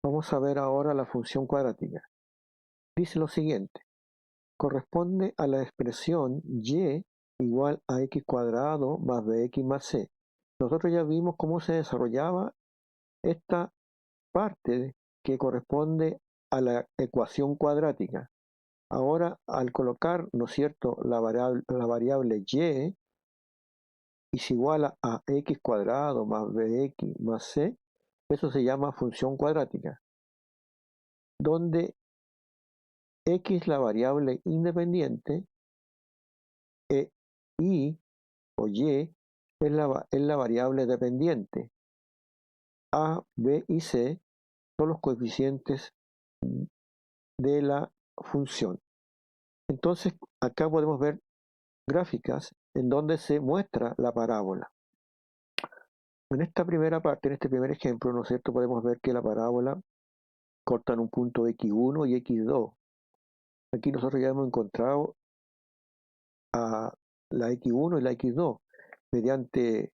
Vamos a ver ahora la función cuadrática. Dice lo siguiente: corresponde a la expresión y igual a x cuadrado más bx más c. Nosotros ya vimos cómo se desarrollaba esta parte que corresponde a la ecuación cuadrática. Ahora, al colocar, ¿no es cierto?, la variable y es igual a x cuadrado más bx más c, eso se llama función cuadrática, donde x es la variable independiente y o y es la variable dependiente. A, b y c son los coeficientes de la función. Entonces, acá podemos ver gráficas en donde se muestra la parábola. En esta primera parte, en este primer ejemplo, ¿no es cierto?, podemos ver que la parábola corta en un punto x1 y x2. Aquí nosotros ya hemos encontrado a la x1 y la x2 mediante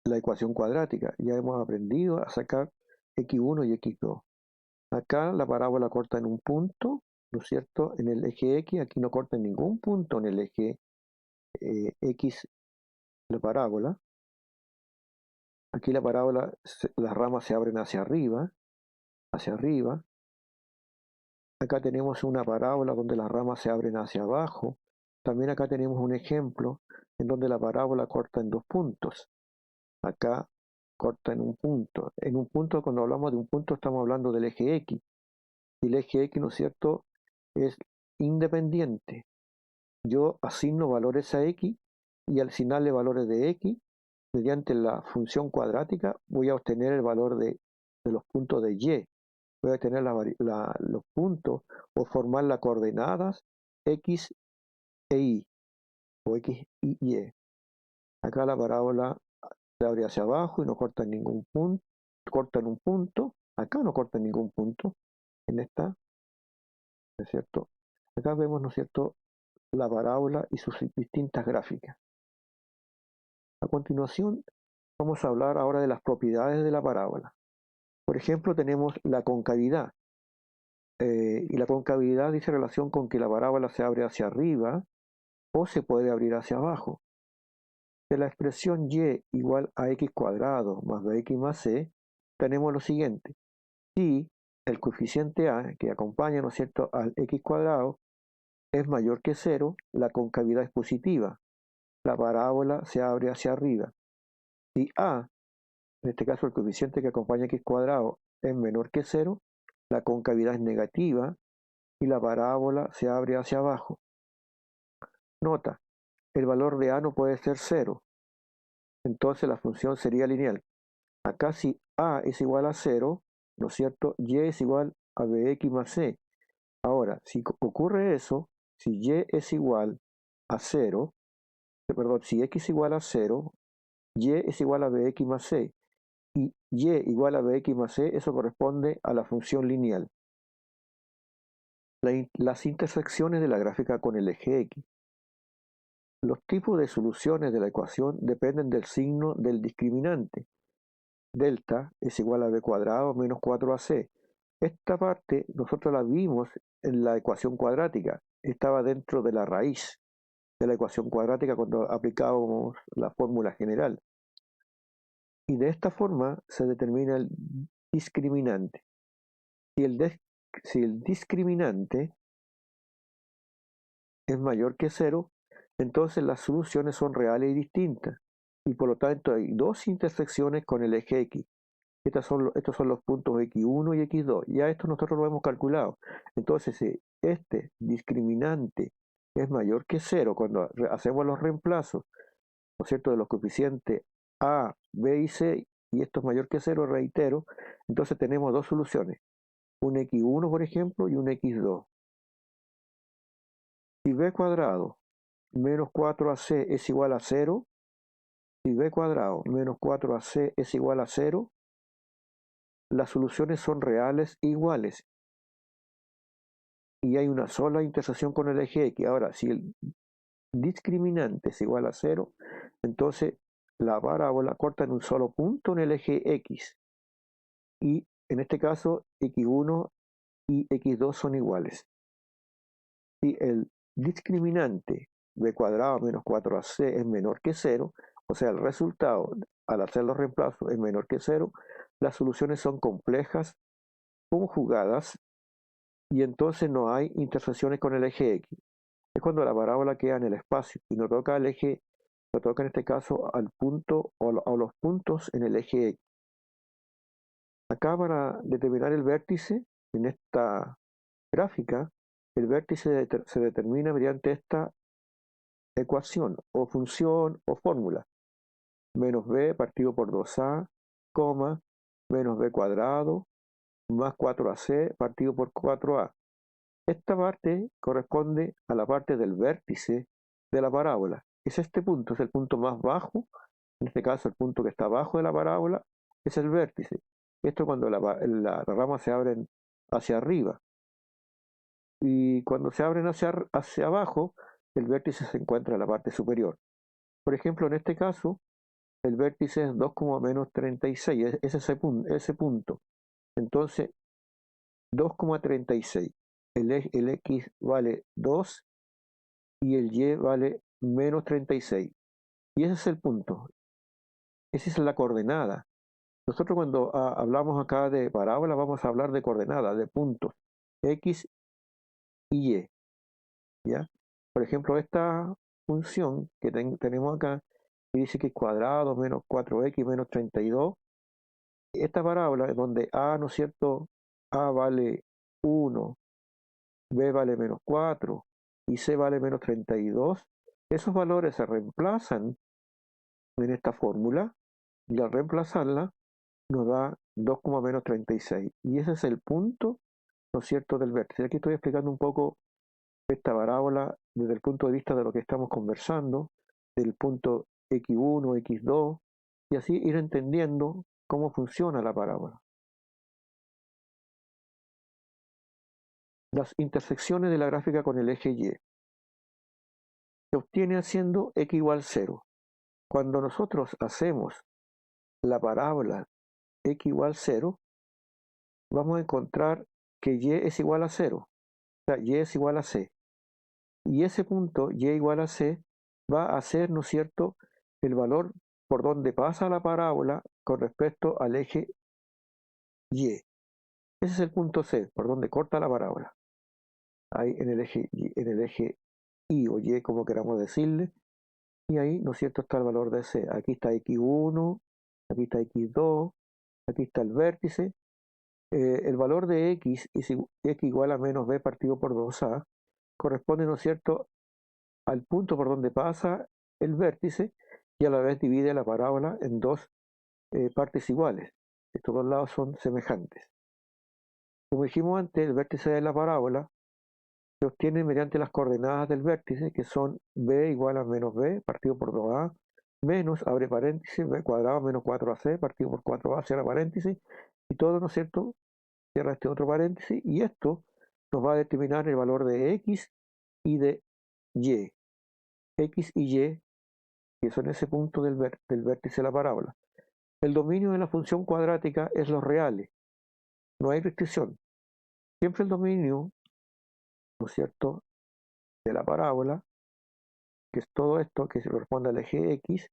la ecuación cuadrática. Ya hemos aprendido a sacar x1 y x2. Acá la parábola corta en un punto, ¿no es cierto?, en el eje x. Aquí no corta en ningún punto en el eje x la parábola. Aquí la parábola, las ramas se abren hacia arriba, hacia arriba. Acá tenemos una parábola donde las ramas se abren hacia abajo. También acá tenemos un ejemplo en donde la parábola corta en dos puntos. Acá corta en un punto. En un punto, cuando hablamos de un punto, estamos hablando del eje X. Y el eje X, ¿no es cierto?, es independiente. Yo asigno valores a X y al asignarle valores de X, mediante la función cuadrática, voy a obtener el valor de los puntos de Y. Voy a tener los puntos o formar las coordenadas X e Y, o X y Y. Acá la parábola se abre hacia abajo y no corta en ningún punto, corta en un punto. Acá no corta en ningún punto, en esta, ¿no es cierto? Acá vemos, ¿no es cierto?, la parábola y sus distintas gráficas. A continuación, vamos a hablar ahora de las propiedades de la parábola. Por ejemplo, tenemos la concavidad. Y la concavidad dice relación con que la parábola se abre hacia arriba o se puede abrir hacia abajo. De la expresión y igual a x cuadrado más bx más c, tenemos lo siguiente. Si el coeficiente a, que acompaña, ¿no es cierto?, al x cuadrado, es mayor que 0, la concavidad es positiva. La parábola se abre hacia arriba. Si a, en este caso el coeficiente que acompaña a x cuadrado, es menor que 0, la concavidad es negativa y la parábola se abre hacia abajo. Nota, el valor de a no puede ser 0, entonces la función sería lineal. Acá si a es igual a 0, ¿no es cierto?, y es igual a bx más c. Ahora, si ocurre eso, si y es igual a 0, si x es igual a 0, y es igual a bx más c, y igual a bx más c, eso corresponde a la función lineal. Las intersecciones de la gráfica con el eje x. Los tipos de soluciones de la ecuación dependen del signo del discriminante. Delta es igual a b cuadrado menos 4ac. Esta parte nosotros la vimos en la ecuación cuadrática. Estaba dentro de la raíz de la ecuación cuadrática cuando aplicábamos la fórmula general. Y de esta forma se determina el discriminante. Si el discriminante es mayor que 0, entonces las soluciones son reales y distintas. Y por lo tanto hay dos intersecciones con el eje X. Estos son los puntos X1 y X2. Ya esto nosotros lo hemos calculado. Entonces, si este discriminante es mayor que 0, cuando hacemos los reemplazos, ¿no es cierto?, de los coeficientes A, B y C, y esto es mayor que 0, reitero, entonces tenemos dos soluciones. Un X1, por ejemplo, y un X2. Si b cuadrado menos 4ac es igual a 0, si b cuadrado menos 4ac es igual a 0, las soluciones son reales e iguales. Y hay una sola intersección con el eje X. Ahora, si el discriminante es igual a 0, entonces la parábola corta en un solo punto en el eje X. Y en este caso x1 y x2 son iguales. Si el discriminante b cuadrado menos 4ac es menor que 0, o sea, el resultado al hacer los reemplazos es menor que 0, las soluciones son complejas, conjugadas, y entonces no hay intersecciones con el eje x. Es cuando la parábola queda en el espacio y no toca el eje, no toca en este caso al punto o los puntos en el eje x. Acá para determinar el vértice, en esta gráfica, el vértice se determina mediante esta ecuación o función o fórmula. Menos b partido por 2a, coma, menos b cuadrado, más 4ac partido por 4a. Esta parte corresponde a la parte del vértice de la parábola. Es este punto, es el punto más bajo, en este caso el punto que está abajo de la parábola, es el vértice. Esto cuando las ramas se abren hacia arriba. Y cuando se abren hacia abajo, el vértice se encuentra en la parte superior. Por ejemplo, en este caso, el vértice es 2, menos 36, es ese punto. Entonces, 2,36. El x vale 2 y el y vale menos 36. Y ese es el punto. Esa es la coordenada. Nosotros cuando hablamos acá de parábola vamos a hablar de coordenadas, de puntos, x y y. ¿Ya? Por ejemplo, esta función que tenemos acá, que dice que es cuadrado menos 4x menos 32, esta parábola es donde a, ¿no es cierto?, a vale 1, b vale menos 4 y c vale menos 32, esos valores se reemplazan en esta fórmula y al reemplazarla nos da 2, menos 36. Y ese es el punto, ¿no es cierto?, del vértice. Aquí estoy explicando un poco esta parábola desde el punto de vista de lo que estamos conversando, del punto x1, x2, y así ir entendiendo cómo funciona la parábola. Las intersecciones de la gráfica con el eje y se obtiene haciendo x igual 0. Cuando nosotros hacemos la parábola x igual 0, vamos a encontrar que y es igual a 0, o sea, y es igual a c. Y ese punto y igual a c va a ser, ¿no es cierto?, el valor por donde pasa la parábola con respecto al eje y. Ese es el punto C, por donde corta la parábola. Ahí en el eje y o y, como queramos decirle, y ahí, ¿no es cierto?, está el valor de C. Aquí está x1, aquí está x2, aquí está el vértice. El valor de x es x igual a menos b partido por 2a, corresponde, ¿no es cierto?, al punto por donde pasa el vértice y a la vez divide la parábola en dos partes iguales. Estos dos lados son semejantes. Como dijimos antes, el vértice de la parábola se obtiene mediante las coordenadas del vértice, que son b igual a menos b partido por 2a, menos, abre paréntesis, b cuadrado menos 4ac partido por 4a, cierra paréntesis, y todo, ¿no es cierto?, cierra este otro paréntesis, y esto nos va a determinar el valor de x y de y. X y y, que son ese punto del vértice de la parábola. El dominio de la función cuadrática es los reales. No hay restricción. Siempre el dominio, ¿no es cierto?, de la parábola, que es todo esto que se corresponde al eje X,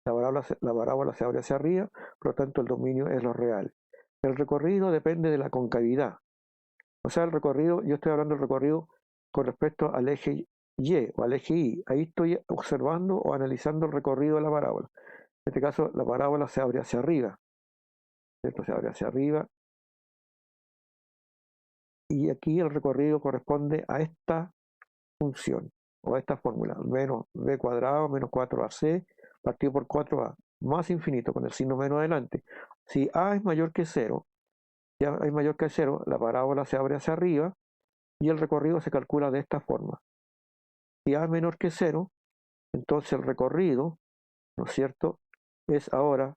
la parábola se abre hacia arriba, por lo tanto el dominio es los reales. El recorrido depende de la concavidad. O sea, el recorrido, yo estoy hablando del recorrido con respecto al eje Y o al eje Y. Ahí estoy observando o analizando el recorrido de la parábola. En este caso, la parábola se abre hacia arriba, ¿cierto? Se abre hacia arriba. Y aquí el recorrido corresponde a esta función o a esta fórmula, menos b cuadrado menos 4ac partido por 4a, más infinito con el signo menos adelante. Si a es mayor que 0, ya es mayor que 0, la parábola se abre hacia arriba y el recorrido se calcula de esta forma. Si a es menor que 0, entonces el recorrido, ¿no es cierto?, es ahora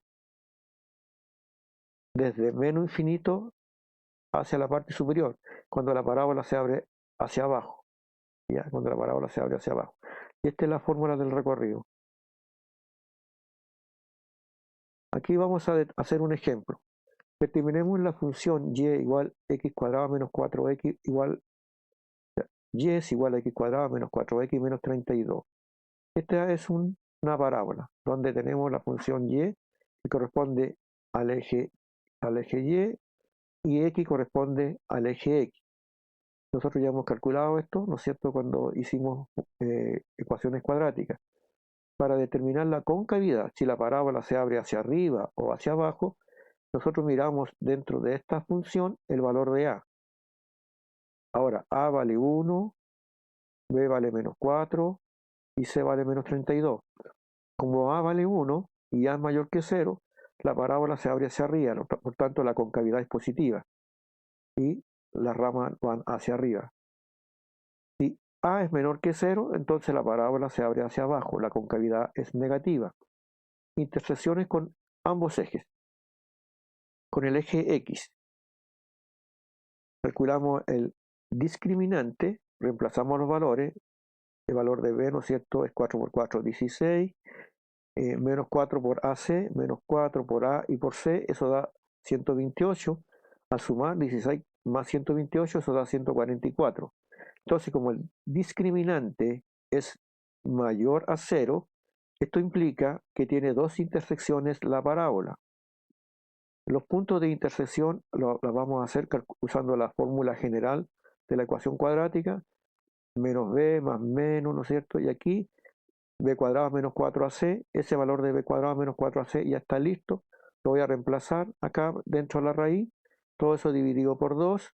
desde menos infinito hacia la parte superior, cuando la parábola se abre hacia abajo. ¿Ya? Cuando la parábola se abre hacia abajo. Y esta es la fórmula del recorrido. Aquí vamos a hacer un ejemplo. Determinemos la función y igual x cuadrado menos 4x igual y es igual a x cuadrado menos 4x menos 32. Esta es una parábola donde tenemos la función y que corresponde al eje y x corresponde al eje x. Nosotros ya hemos calculado esto, ¿no es cierto?, cuando hicimos ecuaciones cuadráticas. Para determinar la concavidad, si la parábola se abre hacia arriba o hacia abajo, nosotros miramos dentro de esta función el valor de a. Ahora, a vale 1, b vale menos 4 y c vale menos 32. Como a vale 1 y a es mayor que 0, la parábola se abre hacia arriba, ¿no? Por tanto la concavidad es positiva y las ramas van hacia arriba. Si a es menor que 0, entonces la parábola se abre hacia abajo, la concavidad es negativa. Intersecciones con ambos ejes. Con el eje x, calculamos el discriminante, reemplazamos los valores, el valor de b, ¿no es cierto?, es 4 por 4, 16, menos 4 por AC, menos 4 por A y por C, eso da 128. Al sumar 16 más 128, eso da 144. Entonces, como el discriminante es mayor a 0, esto implica que tiene dos intersecciones la parábola. Los puntos de intersección los vamos a hacer usando la fórmula general de la ecuación cuadrática, menos b más menos, ¿no es cierto? Y aquí b cuadrado menos 4ac, ese valor de b cuadrado menos 4ac ya está listo, lo voy a reemplazar acá dentro de la raíz, todo eso dividido por 2,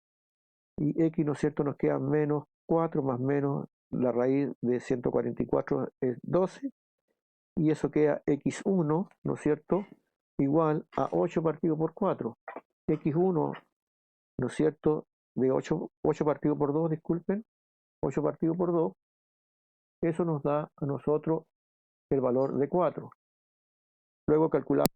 y x, ¿no es cierto?, nos queda menos 4 más menos la raíz de 144 es 12, y eso queda x1, ¿no es cierto?, igual a 8 partido por 4. X1, ¿no es cierto?, de 8 partido por 2, disculpen, 8 partido por 2, eso nos da a nosotros el valor de 4. Luego calculamos